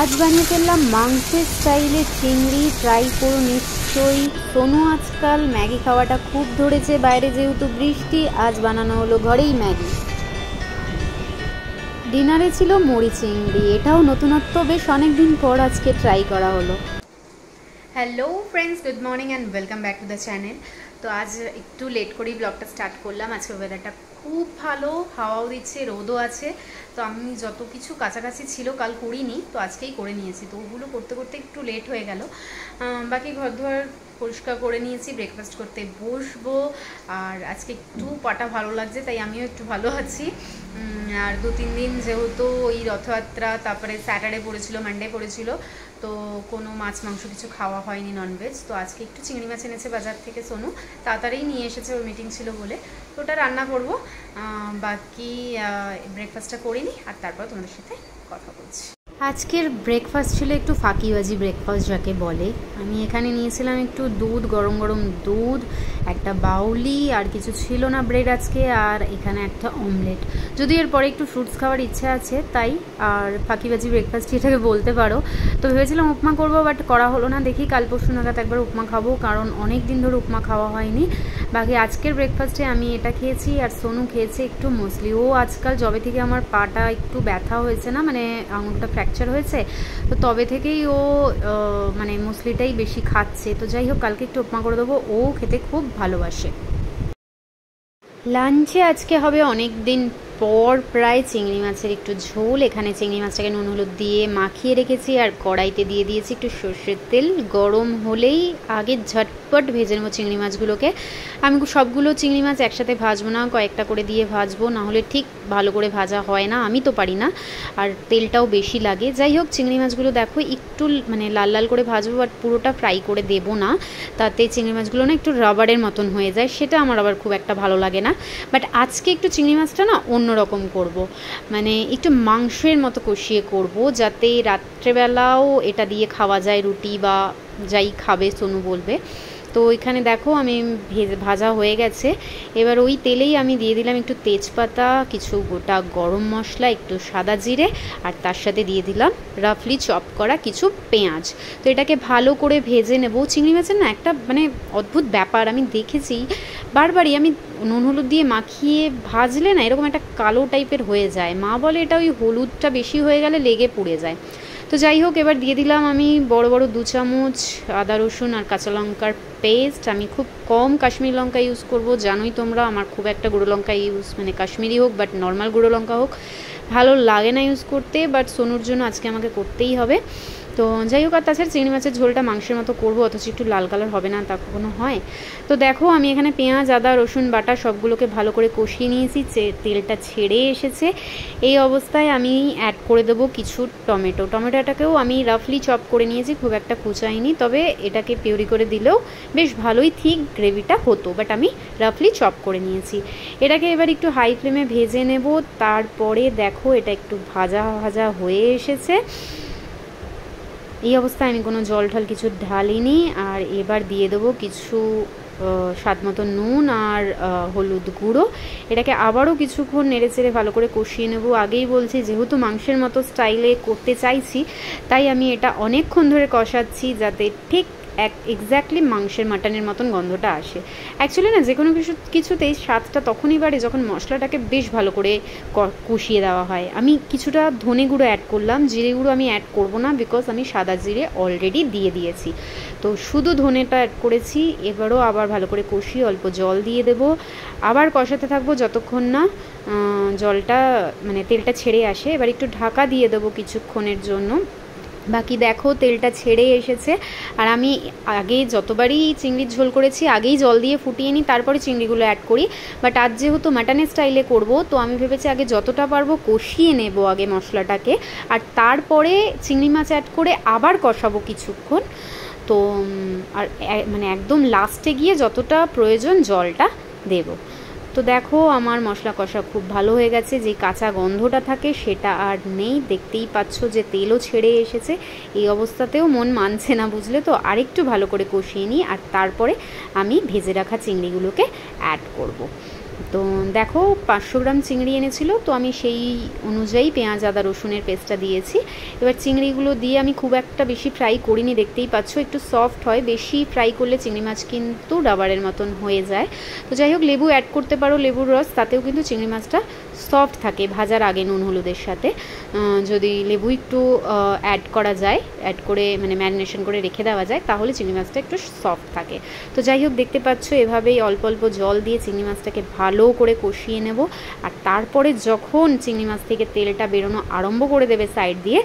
আজ বানিয়ে ফেললাম মাংসের স্টাইলে চিংড়ি। ট্রাই করো নিশ্চয়ই। সোনু আজকাল ম্যাগি খাওয়াটা খুব ধরেছে, বাইরে যেহেতু বৃষ্টি আজ বানানো হলো ঘরেই ম্যাগি। ডিনারে ছিল মুড়ি চিংড়ি, এটাও নতুনত্ব, বেশ অনেকদিন পর আজকে ট্রাই করা হলো। Hello friends, good morning and welcome back to the channel. তো আজ একটু লেট করেই ব্লগটা স্টার্ট করলাম। আজকে ওয়েদারটা খুব ভালো, হাওয়াও দিচ্ছে, রোদও আছে। তো আমি যত কিছু কাছাকাছি ছিল কাল করিনি, তো আজকেই করে নিয়েছি। তো ওগুলো করতে করতে একটু লেট হয়ে গেল। বাকি ঘর ধোয়ার পরিষ্কার করে নিয়েছি, ব্রেকফাস্ট করতে বসবো। আর আজকে একটু পাটা ভালো লাগছে, তাই আমিও একটু ভালো আছি। আর 2-3 দিন যেহেতু ওই রথযাত্রা, তারপরে স্যাটারডে পড়েছিল, মানডে পড়েছিল, তো কোনো মাছ মাংস কিছু খাওয়া হয়নি, ননভেজ। তো আজকে একটু চিংড়ি মাছ এনেছে বাজার থেকে সোনু, তাড়াতাড়ি নিয়ে এসেছে, ওর মিটিং ছিল বলে। তো ওটা রান্না করব। বাকি ব্রেকফাস্টটা করিনি, আর তারপর তোমাদের সাথে কথা বলছি। আজকের ব্রেকফাস্ট ছিল একটু ফাঁকিবাজি ব্রেকফাস্ট যাকে বলে। আমি এখানে নিয়েছিলাম একটু দুধ, গরম গরম দুধ, একটা বাউলি, আর কিছু ছিল না ব্রেড আজকে, আর এখানে একটা অমলেট। যদি এরপরে একটু ফ্রুটস খাওয়ার ইচ্ছে আছে তাই। আর ফাঁকিবাজি ব্রেকফাস্ট এটাকে বলতে পারো। তো ভেবেছিলাম উপমা করবো, বাট করা হলো না। দেখি কাল পরশু নাগাদ একবার উপমা খাবো, কারণ অনেক দিন ধরে উপমা খাওয়া হয়নি। বাকি আজকের ব্রেকফাস্টে আমি এটা খেয়েছি, আর সোনু খেয়েছে একটু মুসলি। ও আজকাল যবে থেকে আমার পাটা একটু ব্যথা হয়েছে না, মানে আঙুলটা ফ্র্যাকচার হয়েছে, তো তবে থেকেই ও মানে মুসলিটাই বেশি খাচ্ছে। তো যাই হোক, কালকে একটু উপমা করে দেবো, ও খেতে খুব ভালোবাসে। লাঞ্চে আজকে হবে অনেক দিন পর প্রায় চিংড়ি মাছের একটু ঝোল। এখানে চিংড়ি মাছটাকে নুন হলুদ দিয়ে মাখিয়ে রেখেছি, আর কড়াইতে দিয়ে দিয়েছি একটু সর্ষের তেল। গরম হলেই আগে ঝটপট ভেজে নেবো চিংড়ি মাছগুলোকে। আমি সবগুলো চিংড়ি মাছ একসাথে ভাজবো না, কয়েকটা করে দিয়ে ভাজবো, না হলে ঠিক ভালো করে ভাজা হয় না, আমি তো পারি না, আর তেলটাও বেশি লাগে। যাই হোক, চিংড়ি মাছগুলো দেখো একটু মানে লাল লাল করে ভাজবো, বাট পুরোটা ফ্রাই করে দেবো না, তাতে চিংড়ি মাছগুলো না একটু রাবারের মতন হয়ে যায়, সেটা আমার আবার খুব একটা ভালো লাগে না। বাট আজকে একটু চিংড়ি মাছটা না অন্যরকম করব, মানে একটু মাংসের মতো কষিয়ে করব, যাতে রাত্রেবেলাও এটা দিয়ে খাওয়া যায়, রুটি বা যাই খাবে সোনু বলবে। তো এখানে দেখো আমি ভাজা হয়ে গেছে। এবার ওই তেলেই আমি দিয়ে দিলাম একটু তেজপাতা, কিছু গোটা গরম মশলা, একটু সাদা জিরে, আর তার সাথে দিয়ে দিলাম রাফলি চপ করা কিছু পেঁয়াজ। তো এটাকে ভালো করে ভেজে নেব। চিংড়ি মাছের না একটা মানে অদ্ভুত ব্যাপার, আমি দেখেছি বারবারই, আমি নুন হলুদ দিয়ে মাখিয়ে ভাজলে না এরকম একটা কালো টাইপের হয়ে যায়। মা বলে এটা ওই হলুদটা বেশি হয়ে গেলে লেগে পুড়ে যায়। তো যাই হোক, এবার দিয়ে দিলাম আমি বড় বড় 2 চামচ আদা রসুন আর কাঁচা লঙ্কার পেস্ট। আমি খুব কম কাশ্মীরি লঙ্কা ইউজ করব, জানোই তোমরা আমার খুব একটা গুঁড়ো লঙ্কা ইউজ, মানে কাশ্মীরি হোক বাট নর্মাল গুঁড়ো লঙ্কা হোক, ভালো লাগে না ইউজ করতে, বাট সোনুর জন্য আজকে আমাকে করতেই হবে। তো যাই হোক, আর তাছাড়া চিংড়ি মাছের ঝোলটা মাংসের মতো করবো, অথচ একটু লাল কালার হবে না, তা কখনো হয়? তো দেখো আমি এখানে পেঁয়াজ, আদা, রসুন বাটা সবগুলোকে ভালো করে কষিয়ে নিয়েছি, তেলটা ছেড়ে এসেছে। এই অবস্থায় আমি অ্যাড করে দেবো কিছু টমেটো। টমেটোটাকেও আমি রাফলি চপ করে নিয়েছি, খুব একটা কুচাইনি, তবে এটাকে পিউরি করে দিলেও বেশ ভালোই থিক গ্রেভিটা হতো, বাট আমি রাফলি চপ করে নিয়েছি। এটাকে এবার একটু হাই ফ্লেমে ভেজে নেব। তারপরে দেখো এটা একটু ভাজা ভাজা হয়ে এসেছে। এই অবস্থায় আমি কোনো জল ঢাল কিছু ঢালিনি। আর এবার দিয়ে দেবো কিছু স্বাদ মতো নুন আর হলুদ গুঁড়ো। এটাকে আবারও কিছুক্ষণ নেড়ে চেড়ে ভালো করে কষিয়ে নেব। আগেই বলছি, যেহেতু মাংসের মতো স্টাইলে করতে চাইছি, তাই আমি এটা অনেকক্ষণ ধরে কষাচ্ছি, যাতে ঠিক এক্স্যাক্টলি মাংসের মাটনের মতন গন্ধটা আসে। অ্যাকচুয়ালি না যে কোনো কিছুতেই স্বাদটা তখনই বাড়ে যখন মশলাটাকে বেশ ভালো করে কষিয়ে দেওয়া হয়। আমি কিছুটা ধনে গুঁড়ো অ্যাড করলাম, জিরে গুঁড়ো আমি অ্যাড করব না, বিকজ আমি সাদা জিরে অলরেডি দিয়ে দিয়েছি। তো শুধু ধনেটা অ্যাড করেছি। এবারও আবার ভালো করে কষিয়ে অল্প জল দিয়ে দেব, আবার কষাতে থাকবো যতক্ষণ না জলটা মানে তেলটা ছেড়ে আসে। এবার একটু ঢাকা দিয়ে দেবো কিছুক্ষণের জন্য। বাকি দেখো তেলটা ছেড়ে এসেছে। আর আমি আগে যতবারই চিংড়ির ঝোল করেছি আগেই জল দিয়ে ফুটিয়ে নিই, তারপরে চিংড়িগুলো অ্যাড করি। বাট আজ যেহেতু মাটনের স্টাইলে করব, তো আমি ভেবেছি আগে যতটা পারবো কষিয়ে নেব আগে মশলাটাকে, আর তারপরে চিংড়ি মাছ অ্যাড করে আবার কষাবো কিছুক্ষণ। তো আর মানে একদম লাস্টে গিয়ে যতটা প্রয়োজন জলটা দেব। তো দেখো আমার মশলা কষা খুব ভালো হয়ে গেছে, যে কাঁচা গন্ধটা থাকে সেটা আর নেই। দেখতেই পাচ্ছ যে তেলও ছেড়ে এসেছে। এই অবস্থাতেও মন মানছে না, বুঝলে তো, আরেকটু ভালো করে কষিয়ে নিই, আর তারপরে আমি ভেজে রাখা চিংড়িগুলোকে অ্যাড করব। তো দেখো 500 গ্রাম চিংড়ি এনেছিল, তো আমি সেই অনুযায়ী পেঁয়াজ আদা রসুনের পেস্টটা দিয়েছি। এবার চিংড়িগুলো দিয়ে আমি খুব একটা বেশি ফ্রাই করিনি, দেখতেই পাচ্ছ একটু সফট হয়, বেশি ফ্রাই করলে চিংড়ি মাছ কিন্তু রাবারের মতন হয়ে যায়। তো যাই হোক, লেবু অ্যাড করতে পারো, লেবুর রস, তাতেও কিন্তু চিংড়ি মাছটা সফট থাকে ভাজার আগে নুন হলুদের সাথে। যদি লেবু একটু অ্যাড করা যায়, অ্যাড করে মানে ম্যারিনেশন করে রেখে দেওয়া যায়, তাহলে চিংড়ি মাছটা একটু সফট থাকে। তো যাই হোক, দেখতে পাচ্ছ এভাবেই অল্প অল্প জল দিয়ে চিংড়ি মাছটাকে ভালো করে কষিয়ে নেব। আর তারপরে যখন চিংড়ি মাছ থেকে তেলটা বেরোনো আরম্ভ করে দেবে সাইড দিয়ে,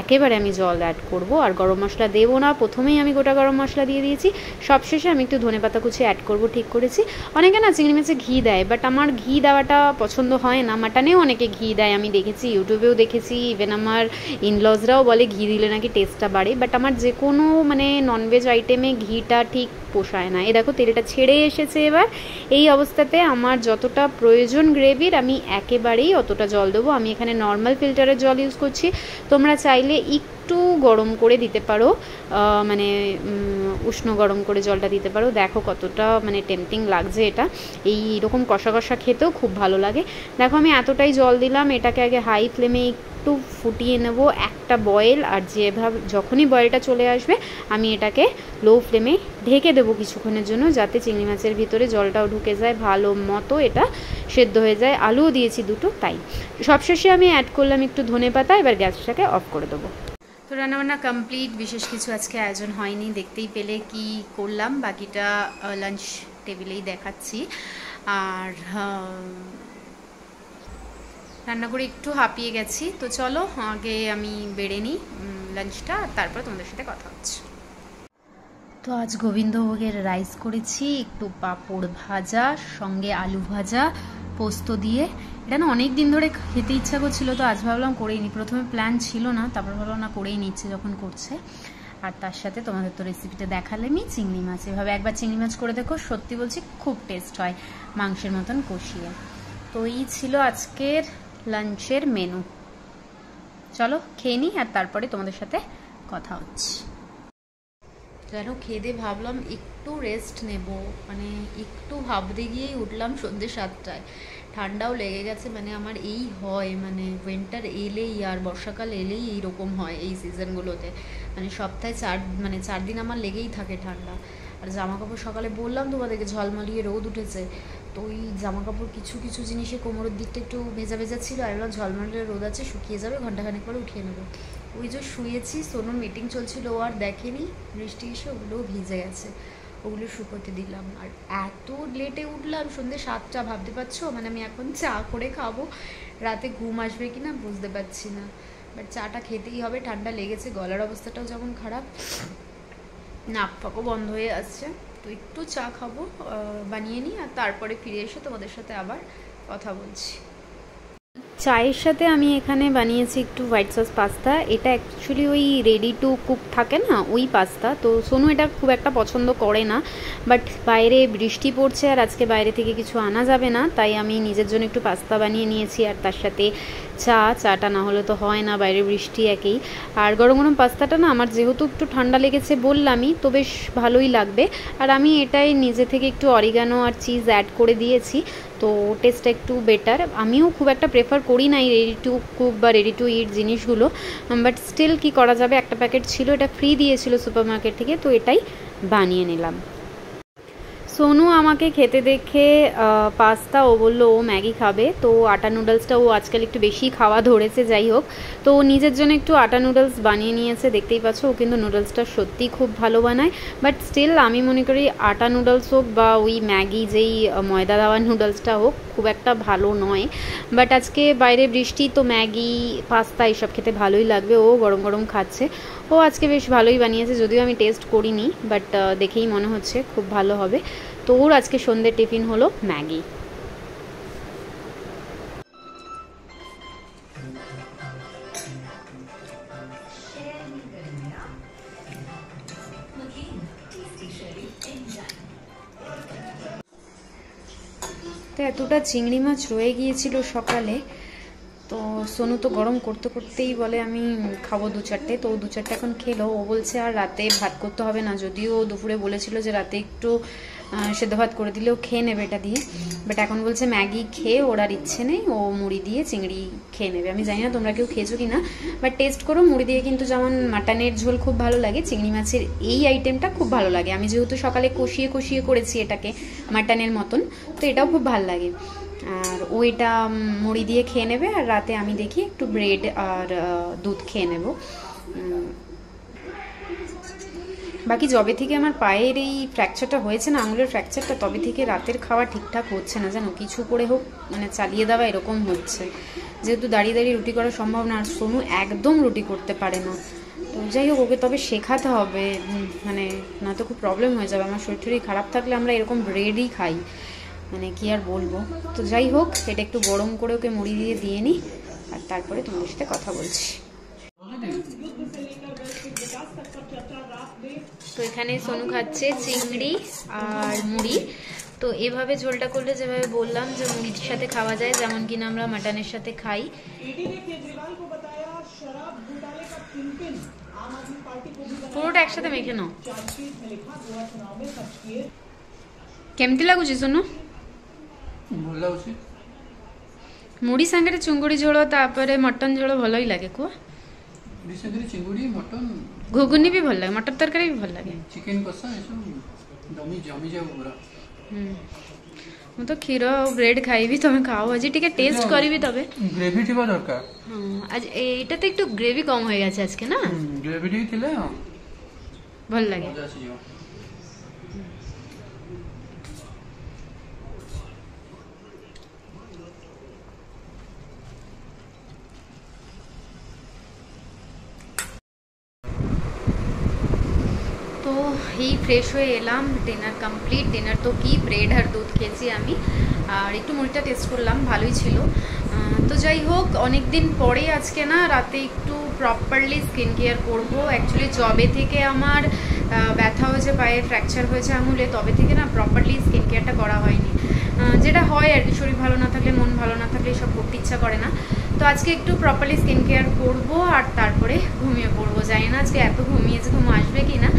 একেবারে আমি জল অ্যাড করব। আর গরম মশলা দেবো না, প্রথমেই আমি গোটা গরম মশলা দিয়ে দিয়েছি, সবশেষে আমি একটু ধনেপাতা কুচি অ্যাড করব ঠিক করেছি। অনেকে না চিংড়ি মাছে ঘি দেয়, বাট আমার ঘি দেওয়াটা পছন্দ হয় না। মাটনেও অনেকে ঘি দেয়, আমি দেখেছি, ইউটিউবেও দেখেছি, ইভেন আমার ইনলজরাও বলে ঘি দিলে নাকি টেস্টটা বাড়ে। বাট আমার যে কোনো মানে ননভেজ আইটেমে ঘিটা ঠিক পোষায় না। এ দেখো তেলটা ছেড়ে এসেছে। এবার এই অবস্থাতে আমার যতটা প্রয়োজন গ্রেভির, আমি একেবারেই অতটা জল দেবো। আমি এখানে নর্মাল ফিল্টারের জল ইউজ করছি, তোমরা চাইলে একটু গরম করে দিতে পারো, মানে উষ্ণ গরম করে জলটা দিতে পারো। দেখো কতটা মানে টেম্পটিং লাগছে এটা, এইরকম কষা কষা খেতেও খুব ভালো লাগে। দেখো আমি এতটাই জল দিলাম, এটাকে আগে হাই ফ্লেমে একটু ফুটিয়ে নেব একটা বয়েল। আর যেভাবে যখনই বয়েলটা চলে আসবে, আমি এটাকে লো ফ্লেমে ঢেকে দেবো কিছুক্ষণের জন্য, যাতে চিংড়ি মাছের ভিতরে জলটাও ঢুকে যায়, ভালো মতো এটা সেদ্ধ হয়ে যায়। আলুও দিয়েছি দুটো, তাই সবশেষে আমি অ্যাড করলাম একটু ধনেপাতা। এবার গ্যাসটাকে অফ করে দেবো। তো রান্নাবান্না কমপ্লিট, বিশেষ কিছু আজকে আয়োজন হয়নি, দেখতেই পেলে কি করলাম, বাকিটা লাঞ্চ টেবিলেই দেখাচ্ছি। আর রান্না করে একটু হাঁপিয়ে গেছি, তো চলো আগে আমি বেড়ে নিই লাঞ্চটা, তারপর তোমাদের সাথে কথা হচ্ছে। তো আজ গোবিন্দভোগের রাইস করেছি, একটু পাঁপড় ভাজা, সঙ্গে আলু ভাজা পোস্ত দিয়ে। এটা না অনেক দিন ধরে খেতে ইচ্ছা করছিল, তো আজ ভাবলাম করেই নিই। প্রথমে প্ল্যান ছিল না, তারপর ভাবলাম না করেই নিচ্ছে যখন করছে। আর তার সাথে তোমাদের তো রেসিপিটা দেখালামই, চিংড়ি মাছ। এভাবে একবার চিংড়ি মাছ করে দেখো, সত্যি বলছি খুব টেস্ট হয় মাংসের মতন কষিয়ে। তো এই ছিল আজকের লাঞ্চের মেনু। চলো খেয়ে নিই, আর তারপরে তোমাদের সাথে কথা হচ্ছে। যেন খেয়ে দিয়ে ভাবলাম একটু রেস্ট নেব, মানে একটু ভাবতে গিয়েই উঠলাম সন্ধ্যে 7টায়। ঠান্ডাও লেগে গেছে, মানে আমার এই হয়, মানে উইন্টার এলেই আর বর্ষাকাল এলেই এইরকম হয় এই সিজনগুলোতে, মানে সপ্তাহে 4 দিন আমার লেগেই থাকে ঠান্ডা। আর জামা কাপড় সকালে বললাম তোমাদেরকে ঝলমলিয়ে রোদ উঠেছে, তো ওই জামা কাপড় কিছু কিছু জিনিসে কোমরের দিকটা একটু ভেজা ভেজা ছিল, আর এবার ঝলমলিয়ে রোদ আছে, শুকিয়ে যাবে, ঘন্টাখানেক পরে উঠিয়ে নেবো। ওই যে শুয়েছি, সোনুর মিটিং চলছিল, ও আর দেখেনি, বৃষ্টি এসে ওগুলোও ভিজে গেছে, ওগুলো শুকোতে দিলাম। আর এত লেটে উঠলাম, সন্ধ্যে 7টা, ভাবতে পারছো, মানে আমি এখন চা করে খাবো, রাতে ঘুম আসবে কি না বুঝতে পারছি না, বাট চাটা খেতেই হবে। ঠান্ডা লেগেছে, গলার অবস্থাটাও যেমন খারাপ, নাক ফাঁকও বন্ধ হয়ে আসছে, তো একটু চা খাবো, বানিয়ে নিই, আর তারপরে ফিরে এসে তোমাদের সাথে আবার কথা বলছি। চায়ের সাথে আমি এখানে বানিয়েছি একটু হোয়াইট সস পাস্তা। এটা অ্যাকচুয়ালি ওই রেডি টু কুক থাকে না, ওই পাস্তা। তো সোনু এটা খুব একটা পছন্দ করে না, বাট বাইরে বৃষ্টি পড়ছে আর আজকে বাইরে থেকে কিছু আনা যাবে না, তাই আমি নিজের জন্য একটু পাস্তা বানিয়ে নিয়েছি। আর তার সাথে চাটা না হলে তো হয় না, বাইরে বৃষ্টি একেই। আর গরম গরম পাস্তাটা না আমার যেহেতু একটু ঠান্ডা লেগেছে বললামই, তো বেশ ভালোই লাগবে। আর আমি এটাই নিজে থেকে একটু অরিগানো আর চিজ অ্যাড করে দিয়েছি, তো টেস্টটা একটু বেটার। আমিও খুব একটা প্রেফার করি না এই রেডি টু কুক বা রেডি টু ইট জিনিসগুলো, বাট স্টিল কি করা যাবে, একটা প্যাকেট ছিল, এটা ফ্রি দিয়েছিল সুপার মার্কেট থেকে, তো এটাই বানিয়ে নিলাম। সোনু আমাকে খেতে দেখে পাস্তা, ও বললো ও ম্যাগি খাবে, তো আটা নুডলসটা ও আজকাল একটু বেশি খাওয়া ধরেছে। যাই হোক, তো ও নিজের জন্য একটু আটা নুডলস বানিয়ে নিয়েছে, দেখতেই পাচ্ছ। ও কিন্তু নুডলসটা সত্যিই খুব ভালো বানায়, বাট স্টিল আমি মনে করি আটা নুডলস হোক বা ওই ম্যাগি যেই ময়দা দেওয়া নুডলসটা হোক, খুব একটা ভালো নয়। বাট আজকে বাইরে বৃষ্টি, তো ম্যাগি পাস্তা এইসব খেতে ভালোই লাগবে, ও গরম গরম খাচ্ছে। ও আজকে বেশ ভালোই বানিয়েছে, যদিও আমি টেস্ট করিনি, বাট দেখেই মনে হচ্ছে খুব ভালো হবে। তো ওর আজকে সন্ধ্যের টিফিন হলো ম্যাগি। তো এতটা চিংড়ি মাছ রয়ে গিয়েছিল সকালে, তো সোনু তো গরম করতে করতেই বলে আমি খাবো 2-4টে, তো 2-4টে এখন খেলো। ও বলছে আর রাতে ভাত করতে হবে না, যদিও দুপুরে বলেছিল যে রাতে একটু সেদ্ধ ভাত করে দিলেও খেয়ে নেবে এটা দিয়ে। বাট এখন বলছে ম্যাগি খেয়ে ওর আর ইচ্ছে নেই, ও মুড়ি দিয়ে চিংড়ি খেয়ে নেবে। আমি জানি না তোমরা কেউ খেয়েছো কি না, বাট টেস্ট করো। মুড়ি দিয়ে কিন্তু যেমন মাটনের ঝোল খুব ভালো লাগে, চিংড়ি মাছের এই আইটেমটা খুব ভালো লাগে। আমি যেহেতু সকালে কষিয়ে কষিয়ে করেছি এটাকে মাটনের মতন, তো এটাও খুব ভালো লাগে। আর ও এটা মুড়ি দিয়ে খেয়ে নেবে, আর রাতে আমি দেখি একটু ব্রেড আর দুধ খেয়ে নেব। বাকি যবে থেকে আমার পায়ের এই ফ্র্যাকচারটা হয়েছে না, আঙুলের ফ্র্যাকচারটা, তবে থেকে রাতের খাওয়া ঠিকঠাক হচ্ছে না জানো, কিছু করে হোক মানে চালিয়ে দেওয়া এরকম হচ্ছে। যেহেতু দাঁড়িয়ে দাঁড়িয়ে রুটি করা সম্ভব না, আর সোনু একদম রুটি করতে পারে না। তো যাই হোক, ওকে তবে শেখাতে হবে, মানে না তো খুব প্রবলেম হয়ে যাবে। আমার শরীর টরীর খারাপ থাকলে আমরা এরকম ব্রেডই খাই, মানে কি আর বলবো। তো যাই হোক, এটা একটু গরম করে ওকে মুড়ি দিয়ে নিই, আর তারপরে তোমাদের সাথে কথা বলছি। তো এখানে সোনু খাচ্ছে চিংড়ি আর মুড়ি। তো এভাবে ঝোলটা করলে যেভাবে বললাম যে মুড়ির সাথে খাওয়া যায়, যেমন কিনা আমরা মাটনের সাথে খাই। পুরোটা একসাথে মেখে নাও। କେମିତି ଲାଗୁଛି সোনু? ଭଲ ଲାଗୁଛି। ମୁଢ଼ି ସାଙ୍ଗରେ ଚୁଙ୍ଗୁଡ଼ି ଝୋଳ ତାପରେ ମଟନ ଝୋଳ ଭଲ ହିଁ ଲାଗେ। କୁହ। ମୁଢ଼ି ସାଙ୍ଗରେ ଚିଙ୍ଗୁଡ଼ି, ମଟନ, ଘୁଗୁନି ବି ଭଲ ଲାଗେ, ମଟର ତରକାରୀ ବି ଭଲ ଲାଗେ, ଚିକେନ କଷା, ଏସବୁ ଜମି ଯାଉ ପୁରା। ମୁଁ ତ କ୍ଷୀର ଆଉ ବ୍ରେଡ୍ ଖାଇବି, ତମେ ଖାও। ଆଜି ଟିକେ টেস্ট କରିବି তবে। গ্রেভি ଥିବା দরকার। আজ এটা তো একটু গ্রেভি কম হয়ে গেছে আজকে না, গ্রেভি ଟିକେ ଥିଲେ ଭଲ লাগে। মজা আসিଯିବ। তো এই ফ্রেশ হয়ে এলাম, ডিনার কমপ্লিট। ডিনার তো কি, ব্রেড আর দুধ খেয়েছি আমি, আর একটু মুড়িটা টেস্ট করলাম, ভালোই ছিল। তো যাই হোক, অনেক দিন পরে আজকে না রাতে একটু প্রপারলি স্কিন কেয়ার করবো। অ্যাকচুয়ালি জবে থেকে আমার ব্যথা হয়েছে, পায়ে ফ্র্যাকচার হয়েছে আঙুলে, তবে থেকে না প্রপারলি স্কিন কেয়ারটা করা হয়নি। যেটা হয় আর কি, শরীর ভালো না থাকলে, মন ভালো না থাকলে সব করতে ইচ্ছা করে না। তো আজকে একটু প্রপারলি স্কিন কেয়ার করবো, আর তারপরে ঘুমিয়ে পড়বো। জানি না আজকে এত ঘুমিয়েছে, ঘুম আসবে কি না।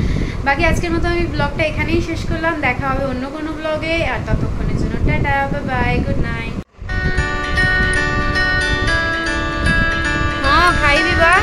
বাকি আজকের মতো আমি ব্লগটা এখানেই শেষ করলাম, দেখা হবে অন্য কোনো ব্লগে। আর ততক্ষণের জন্য tata, bye bye, good night. হ্যাঁ খাইবি বা।